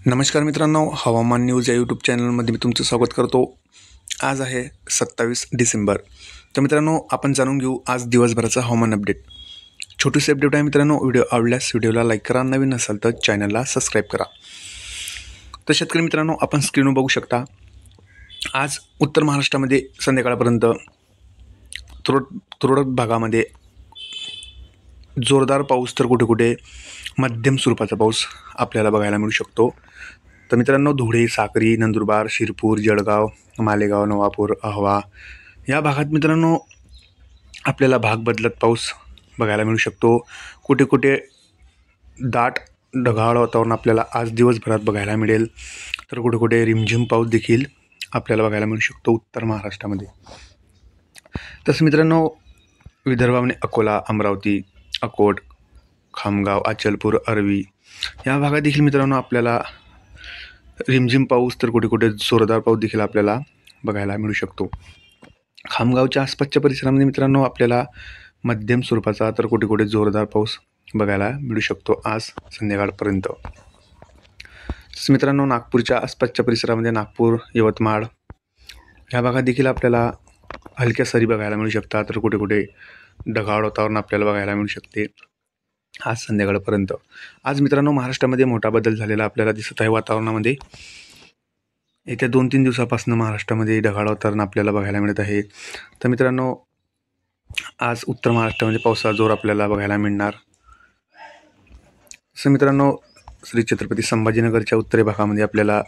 नमस्कार मित्रांनो, हवामान न्यूज या यूट्यूब चॅनलमध्ये मी तुमचं स्वागत करतो। आज आहे 27 डिसेंबर। तर मित्रांनो, आपण जाणून घेऊ आज दिवसभराचा हवामान अपडेट। छोटीशी अपडेट आहे मित्रांनो। व्हिडिओ आवडल्यास व्हिडिओला लाईक करा, नवीन असाल तर चॅनलला सबस्क्राईब करा। तर शेतकरी मित्रांनो, आपण स्क्रीनवर बघू शकता आज उत्तर महाराष्ट्रामध्ये संध्याकाळपर्यंत तुरळक भागामध्ये जोरदार पाऊस तर कुठे कुठे मध्यम स्वरूपाचा पाऊस आपल्याला बघायला मिळू शकतो। तर मित्रांनो, धुळे, साक्री, नंदुरबार, शिरपूर, जळगाव, मालेगाव, नवापूर, आव्हा या भागात मित्रांनो आपल्याला भाग बदलत पाऊस बघायला मिळू शकतो। कुठे कुठे दाट ढगाळ वातावरण आपल्याला आज दिवसभरात बघायला मिळेल, तर कुठे कुठे रिमझिम पाऊस देखील आपल्याला बघायला मिळू शकतो उत्तर महाराष्ट्रामध्ये। तसं मित्रांनो, विदर्भामध्ये अकोला, अमरावती, अकोट, खामगाव, अचलपूर, अरवी या भागात देखील मित्रांनो आपल्याला रिमझिम पाऊस तर कुठे कुठे जोरदार पाऊस देखील आपल्याला बघायला मिळू शकतो। खामगावच्या आसपासच्या परिसरामध्ये मित्रांनो आपल्याला मध्यम स्वरूपाचा तर कुठे कुठे जोरदार पाऊस बघायला मिळू शकतो आज संध्याकाळपर्यंत। मित्रांनो, नागपूरच्या आसपासच्या परिसरामध्ये नागपूर, यवतमाळ या भागात देखील आपल्याला हलक्या सरी बघायला मिळू शकतात, तर कुठे कुठे ढगाळ वातावरण आपल्याला बघायला मिळू शकते आज संध्याकाळपर्यंत। आज मित्रांनो महाराष्ट्रामध्ये मोठा बदल झालेला आपल्याला दिसत आहे वातावरणामध्ये। येत्या 2-3 दिवसापासून महाराष्ट्रामध्ये ढगाळ वातावरण आपल्याला बघायला मिळत आहे। तर मित्रांनो, आज उत्तर महाराष्ट्रामध्ये पावसाचा जोर आपल्याला बघायला मिळणार। तसं मित्रांनो, श्री छत्रपती संभाजीनगरच्या उत्तरी भागामध्ये आपल्याला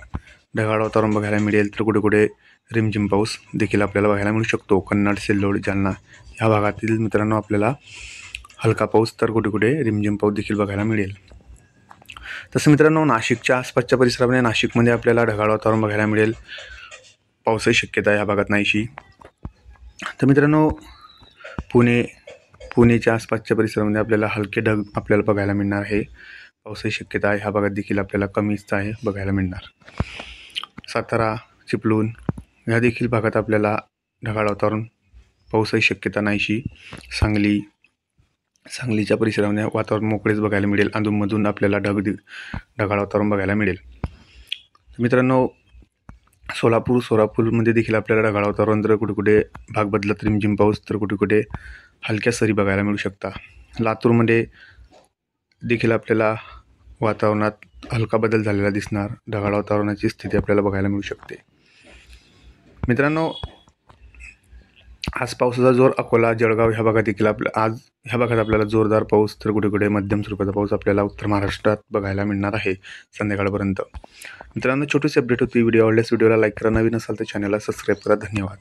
ढगाळ वातावरण बघायला मिळेल, तर कुठे कुठे रिमझिम पाऊस देखील आपल्याला बघायला मिळू शकतो। कन्नड, सिल्लोड, जालना या भागातील मित्रांनो आपल्याला हलका पाऊस तर कुठे कुठे रिमझिम पाऊस देखील बघायला मिळेल। तसं मित्रांनो, नाशिकच्या आसपासच्या परिसरामध्ये नाशिकमध्ये आपल्याला ढगाळ वातावरण बघायला मिळेल, पावसाची शक्यता या भागात नाहीशी। तर मित्रांनो, पुणेच्या आसपासच्या परिसरामध्ये आपल्याला हलके ढग आपल्याला बघायला मिळणार आहे, पावसाची शक्यता ह्या भागात देखील आपल्याला कमीच आहे बघायला मिळणार। सातारा, चिपळूण या देखील भागात आपल्याला ढगाळ वातावरण, पावसाची शक्यता नाहीशी। सांगलीच्या परिसरामध्ये वातावरण मोकळेच बघायला मिळेल, अधूनमधून आपल्याला ढगाळ वातावरण बघायला मिळेल। मित्रांनो, सोलापूरमध्ये देखील आपल्याला ढगाळ वातावरण, तर कुठे कुठे भाग बदलत रिमझिम पाऊस, तर कुठे कुठे हलक्या सरी बघायला मिळू शकता। लातूरमध्ये देखील आपल्याला वातावरणात हलका बदल झालेला दिसणार, ढगाळ वातावरणाची स्थिती आपल्याला बघायला मिळू शकते। मित्रांनो, आज पावसाचा जोर अकोला, जळगाव ह्या भागात देखील ह्या भागात आपल्याला जोरदार पाऊस तर कुठे कुठे मध्यम स्वरूपाचा पाऊस आपल्याला उत्तर महाराष्ट्रात बघायला मिळणार आहे संध्याकाळपर्यंत। मित्रांनो, छोटीशी अपडेट होती। व्हिडिओ आवडल्यास व्हिडिओला लाईक करा, नवीन असाल तर चॅनलला सबस्क्राईब करा। धन्यवाद।